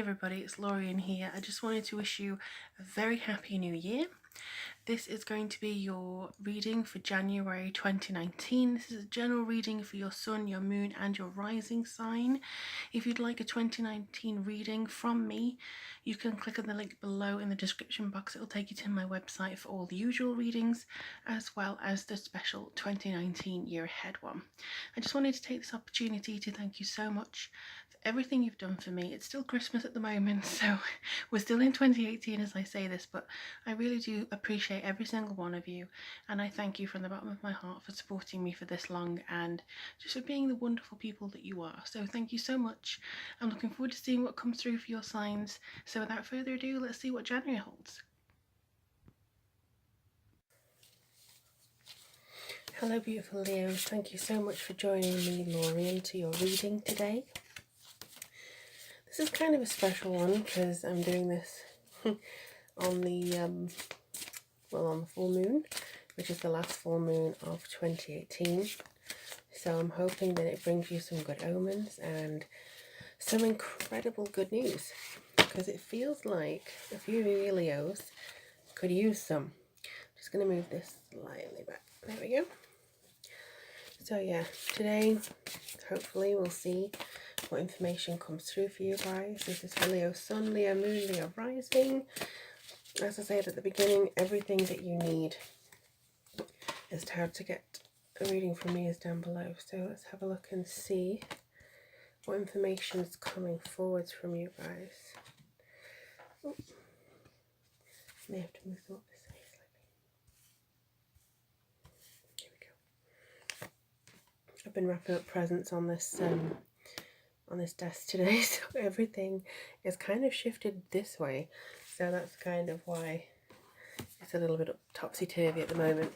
everybody, it's Lorien here. I just wanted to wish you a very happy new year. This is going to be your reading for January 2019. This is a general reading for your sun, your moon and your rising sign. If you'd like a 2019 reading from me, you can click on the link below in the description box. It will take you to my website for all the usual readings as well as the special 2019 year ahead one. I just wanted to take this opportunity to thank you so much for everything you've done for me. It's still Christmas at the moment, so we're still in 2018 as I say this, but I really do appreciate every single one of you, and I thank you from the bottom of my heart for supporting me for this long and just for being the wonderful people that you are. So thank you so much. I'm looking forward to seeing what comes through for your signs. So without further ado, let's see what January holds. Hello beautiful Leos, thank you so much for joining me, Lorien, to your reading today. This is kind of a special one because I'm doing this on the full moon, which is the last full moon of 2018. So I'm hoping that it brings you some good omens and some incredible good news, because it feels like a few of you Leos could use some. I'm just going to move this slightly back. There we go. So yeah, today hopefully we'll see what information comes through for you guys. This is for Leo Sun, Leo Moon, Leo Rising. As I said at the beginning, everything that you need as to how to get a reading from me is down below. So let's have a look and see what information is coming forwards from you guys. Oh, may have to move them up this way slightly. Here we go. I've been wrapping up presents on this desk today, so everything is kind of shifted this way. So that's kind of why it's a little bit topsy-turvy at the moment.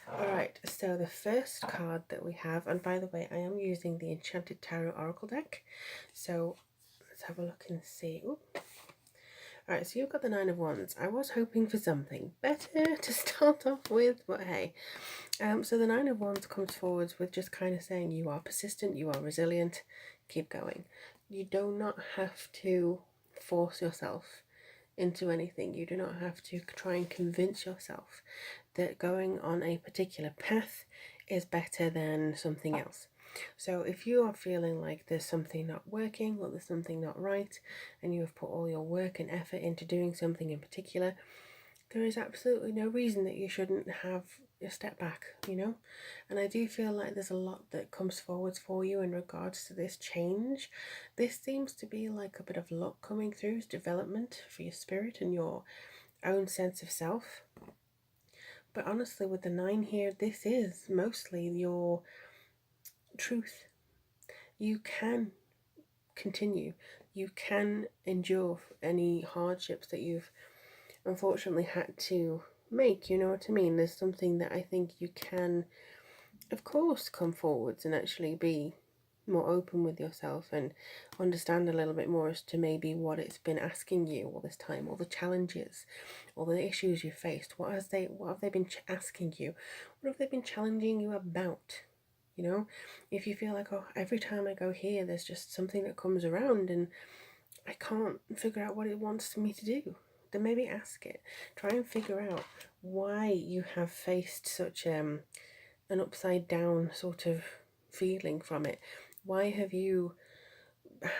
Alright, so the first card that we have, and by the way, I am using the Enchanted Tarot Oracle deck. So let's have a look and see. Alright, so you've got the Nine of Wands. I was hoping for something better to start off with, but hey. So the Nine of Wands comes forwards with just kind of saying you are persistent, you are resilient, keep going. You do not have to force yourself into anything. You do not have to try and convince yourself that going on a particular path is better than something else. So if you are feeling like there's something not working or there's something not right, and you have put all your work and effort into doing something in particular, there is absolutely no reason that you shouldn't have a step back, you know. And I do feel like there's a lot that comes forwards for you in regards to this change. This seems to be like a bit of luck coming through, as development for your spirit and your own sense of self. But honestly, with the 9 here, this is mostly your truth. You can continue. You can endure any hardships that you've unfortunately had to make, you know what I mean? There's something that I think you can, of course, come forwards and actually be more open with yourself and understand a little bit more as to maybe what it's been asking you all this time, all the challenges, all the issues you faced. What have they been asking you? What have they been challenging you about? You know, if you feel like, oh, every time I go here, there's just something that comes around and I can't figure out what it wants me to do, then maybe ask it. Try and figure out why you have faced such an upside down sort of feeling from it. Why have you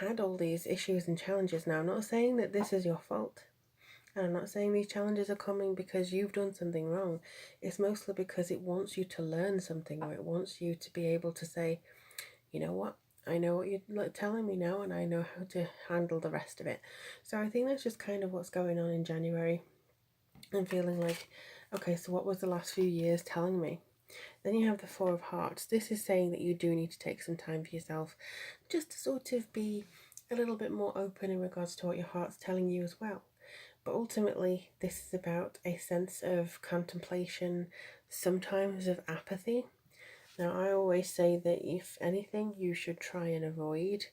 had all these issues and challenges? Now, I'm not saying that this is your fault. And I'm not saying these challenges are coming because you've done something wrong. It's mostly because it wants you to learn something, or it wants you to be able to say, you know what, I know what you're telling me now, and I know how to handle the rest of it. So I think that's just kind of what's going on in January. I'm feeling like, okay, so what was the last few years telling me? Then you have the Four of Hearts. This is saying that you do need to take some time for yourself, just to sort of be a little bit more open in regards to what your heart's telling you as well. But ultimately, this is about a sense of contemplation, sometimes of apathy. Now, I always say that if anything, you should try and avoid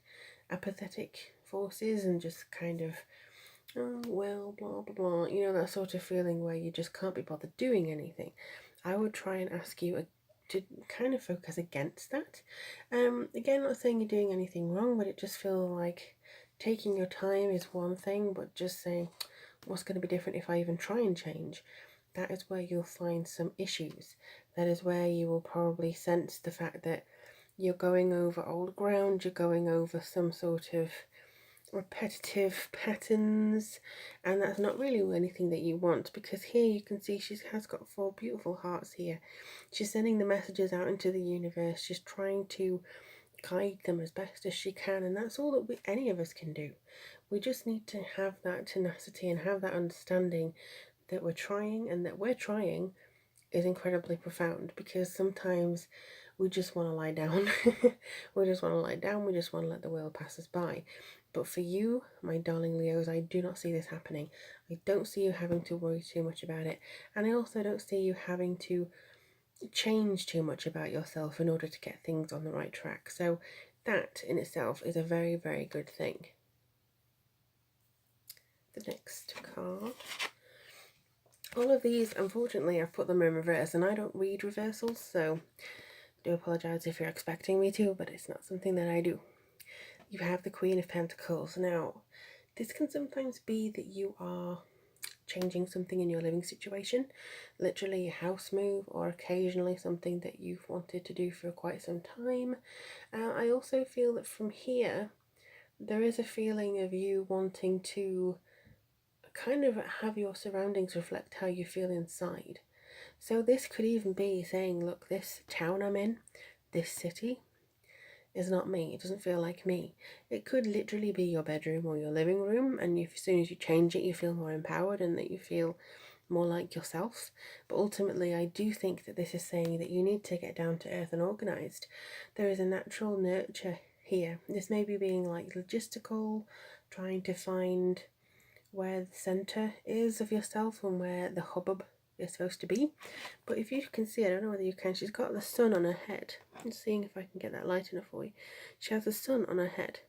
apathetic forces and just kind of, oh, well, blah, blah, blah, you know, that sort of feeling where you just can't be bothered doing anything. I would try and ask you to kind of focus against that. Again, not saying you're doing anything wrong, but it just feels like taking your time is one thing, but just saying, what's going to be different if I even try and change? That is where you'll find some issues. That is where you will probably sense the fact that you're going over old ground, you're going over some sort of repetitive patterns, and that's not really anything that you want, because here you can see she has got 4 beautiful hearts here. She's sending the messages out into the universe. She's trying to guide them as best as she can, and that's all that any of us can do. We just need to have that tenacity and have that understanding that we're trying, and that we're trying is incredibly profound, because sometimes we just want to lie down. We just want to lie down, we just want to let the world pass us by. But for you, my darling Leos, I do not see this happening. I don't see you having to worry too much about it, and I also don't see you having to change too much about yourself in order to get things on the right track. So that in itself is a very, very good thing. The next card. All of these, unfortunately, I've put them in reverse, and I don't read reversals, so I do apologise if you're expecting me to, but it's not something that I do. You have the Queen of Pentacles. Now, this can sometimes be that you are changing something in your living situation, literally a house move, or occasionally something that you've wanted to do for quite some time. I also feel that from here, there is a feeling of you wanting to kind of have your surroundings reflect how you feel inside. So this could even be saying, look, this town I'm in, this city, is not me. It doesn't feel like me. It could literally be your bedroom or your living room, and as soon as you change it, you feel more empowered and that you feel more like yourself. But ultimately, I do think that this is saying that you need to get down to earth and organised. There is a natural nurture here. This may be being like logistical, trying to find where the centre is of yourself and where the hubbub is supposed to be. But if you can see, I don't know whether you can, she's got the sun on her head. I'm seeing if I can get that light enough for you. She has the sun on her head,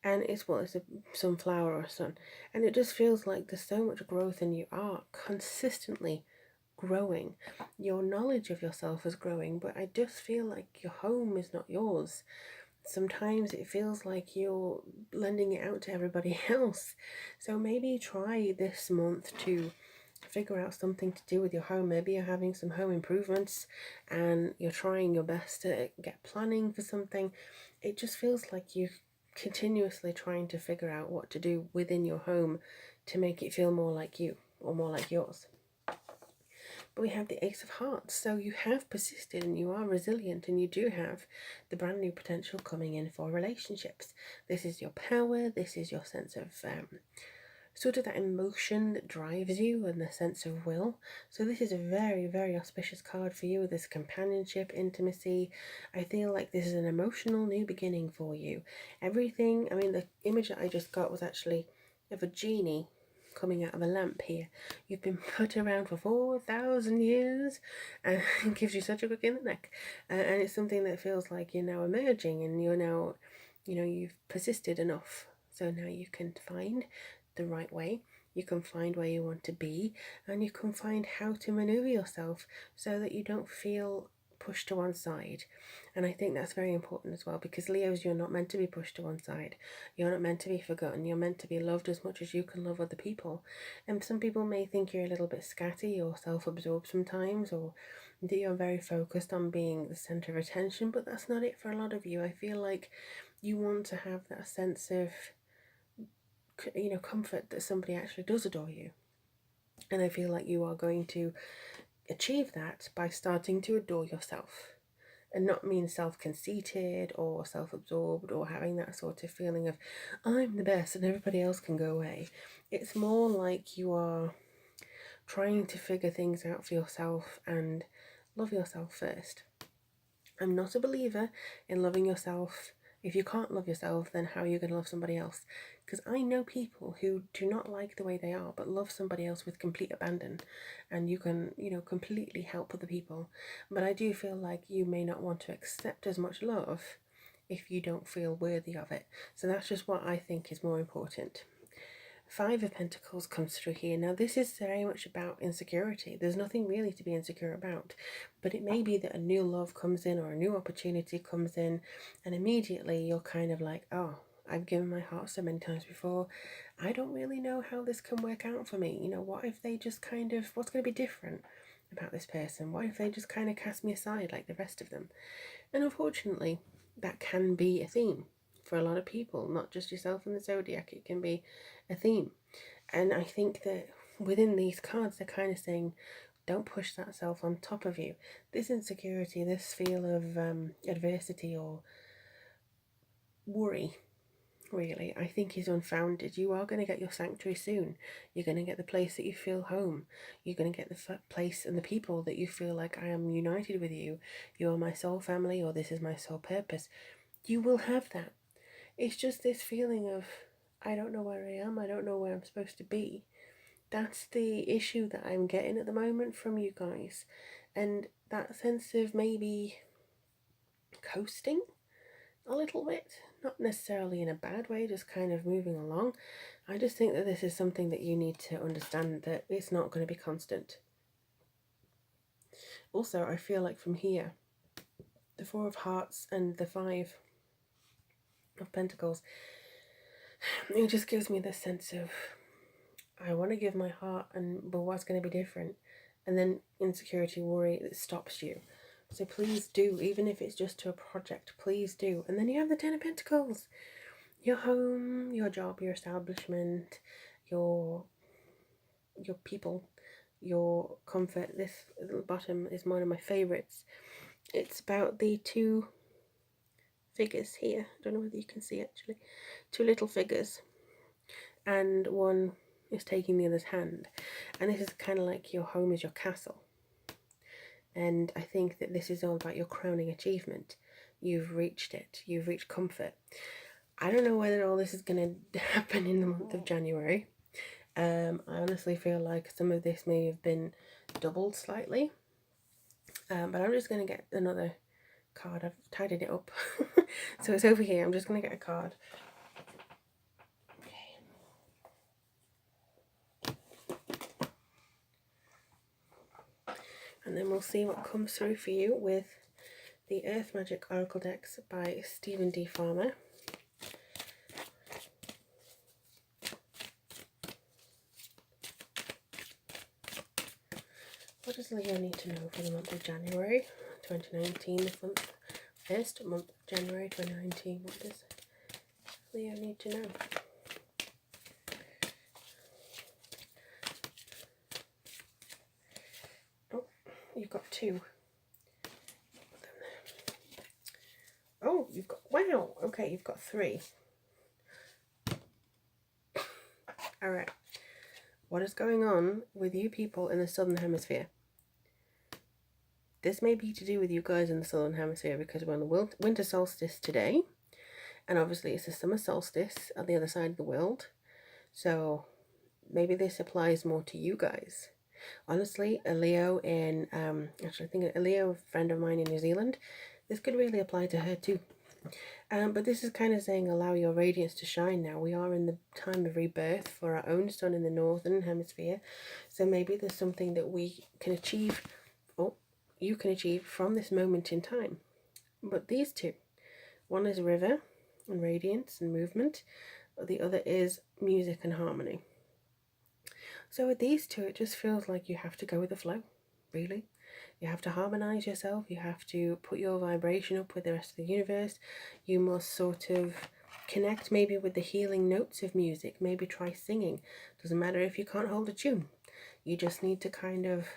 and it's a sunflower or a sun, and it just feels like there's so much growth, and you are consistently growing. Your knowledge of yourself is growing, but I just feel like your home is not yours. Sometimes it feels like you're lending it out to everybody else. So maybe try this month to figure out something to do with your home. Maybe you're having some home improvements and you're trying your best to get planning for something. It just feels like you're continuously trying to figure out what to do within your home to make it feel more like you or more like yours. But we have the Ace of Hearts, so you have persisted and you are resilient, and you do have the brand new potential coming in for relationships. This is your power, this is your sense of sort of that emotion that drives you and the sense of will. So this is a very, very auspicious card for you, this companionship, intimacy. I feel like this is an emotional new beginning for you. Everything, I mean, the image that I just got was actually of a genie coming out of a lamp here. You've been put around for 4,000 years, and it gives you such a kick in the neck. And it's something that feels like you're now emerging, and you're now, you've persisted enough. So now you can find the right way, you can find where you want to be, and you can find how to maneuver yourself so that you don't feel pushed to one side. And I think that's very important as well, because Leos, you're not meant to be pushed to one side. You're not meant to be forgotten. You're meant to be loved as much as you can love other people. And some people may think you're a little bit scatty or self-absorbed sometimes, or that you're very focused on being the centre of attention, but that's not it for a lot of you. I feel like you want to have that sense of comfort that somebody actually does adore you. And I feel like you are going to achieve that by starting to adore yourself, and not mean self-conceited or self-absorbed or having that sort of feeling of I'm the best and everybody else can go away. It's more like you are trying to figure things out for yourself and love yourself first. I'm not a believer in loving yourself. If you can't love yourself, then how are you going to love somebody else? Because I know people who do not like the way they are, but love somebody else with complete abandon. And you can, completely help other people. But I do feel like you may not want to accept as much love if you don't feel worthy of it. So that's just what I think is more important. 5 of Pentacles comes through here. Now this is very much about insecurity. There's nothing really to be insecure about, but it may be that a new love comes in or a new opportunity comes in, and immediately you're kind of like, oh, I've given my heart so many times before. I don't really know how this can work out for me. You know, what if they just kind of, what's going to be different about this person? What if they just kind of cast me aside like the rest of them? And unfortunately, that can be a theme for a lot of people, not just yourself in the zodiac. It can be a theme. And I think that within these cards, they're kind of saying, don't push that self on top of you. This insecurity, this feel of adversity or worry, really, I think is unfounded. You are going to get your sanctuary soon. You're going to get the place that you feel home. You're going to get the place and the people that you feel like, I am united with you. You are my soul family, or this is my soul purpose. You will have that. It's just this feeling of, I don't know where I am. I don't know where I'm supposed to be. That's the issue that I'm getting at the moment from you guys. And that sense of maybe coasting a little bit, not necessarily in a bad way, just kind of moving along. I just think that this is something that you need to understand, that it's not going to be constant. Also, I feel like from here, the Four of Hearts and the Five of Pentacles, it just gives me this sense of, I want to give my heart, but what's going to be different? And then insecurity, worry, that stops you. So please do, even if it's just to a project, please do. And then you have the Ten of Pentacles. Your home, your job, your establishment, your people, your comfort. This at the bottom is one of my favourites. It's about the two figures here. I don't know whether you can see actually. Two little figures. And one is taking the other's hand. And this is kind of like your home is your castle. And I think that this is all about your crowning achievement. You've reached it. You've reached comfort. I don't know whether all this is going to happen in the month of January. I honestly feel like some of this may have been doubled slightly. But I'm just going to get another card. I've tidied it up. So it's over here. I'm just going to get a card. And then we'll see what comes through for you with the Earth Magic Oracle decks by Stephen D. Farmer. What does Leo need to know for the month of January 2019? The first month of January 2019. What does Leo need to know? Oh, you've got two. Oh, you've got, wow, okay, you've got three. Alright, what is going on with you people in the Southern Hemisphere? This may be to do with you guys in the Southern Hemisphere, because we're on the winter solstice today, and obviously it's the summer solstice on the other side of the world, so maybe this applies more to you guys. Honestly, a Leo in, actually I think a Leo friend of mine in New Zealand, this could really apply to her too. But this is kind of saying allow your radiance to shine now. We are in the time of rebirth for our own sun in the Northern Hemisphere. So maybe there's something that we can achieve, or you can achieve from this moment in time. But these two, one is river and radiance and movement. The other is music and harmony. So with these two, it just feels like you have to go with the flow, really. You have to harmonize yourself. You have to put your vibration up with the rest of the universe. You must sort of connect maybe with the healing notes of music. Maybe try singing. Doesn't matter if you can't hold a tune. You just need to kind of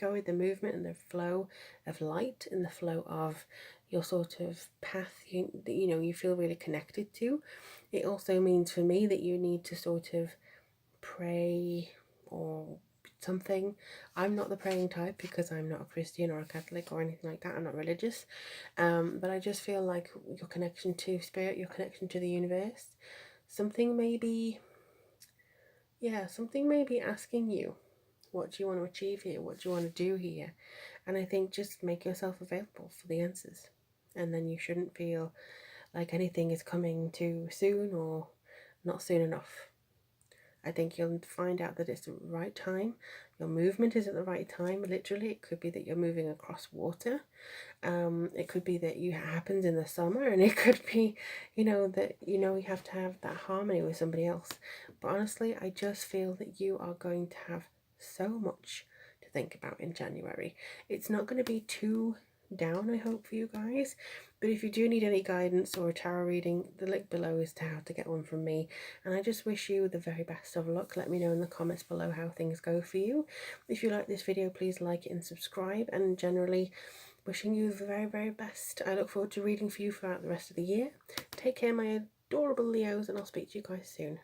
go with the movement and the flow of light and the flow of your sort of path, you know, you feel really connected to. It also means for me that you need to sort of pray or something. I'm not the praying type because I'm not a Christian or a Catholic or anything like that. I'm not religious, but I just feel like your connection to spirit, your connection to the universe, something may be asking you, what do you want to achieve here, what do you want to do here? And I think just make yourself available for the answers, and then you shouldn't feel like anything is coming too soon or not soon enough. I think you'll find out that it's the right time. Your movement is at the right time. Literally, it could be that you're moving across water. It could be that it happens in the summer, and it could be, that you have to have that harmony with somebody else. But honestly, I just feel that you are going to have so much to think about in January. It's not going to be too down, I hope, for you guys. But if you do need any guidance or a tarot reading, the link below is to how to get one from me. And I just wish you the very best of luck. Let me know in the comments below how things go for you. If you like this video, please like it and subscribe. And generally, wishing you the very, very best. I look forward to reading for you throughout the rest of the year. Take care, my adorable Leos, and I'll speak to you guys soon.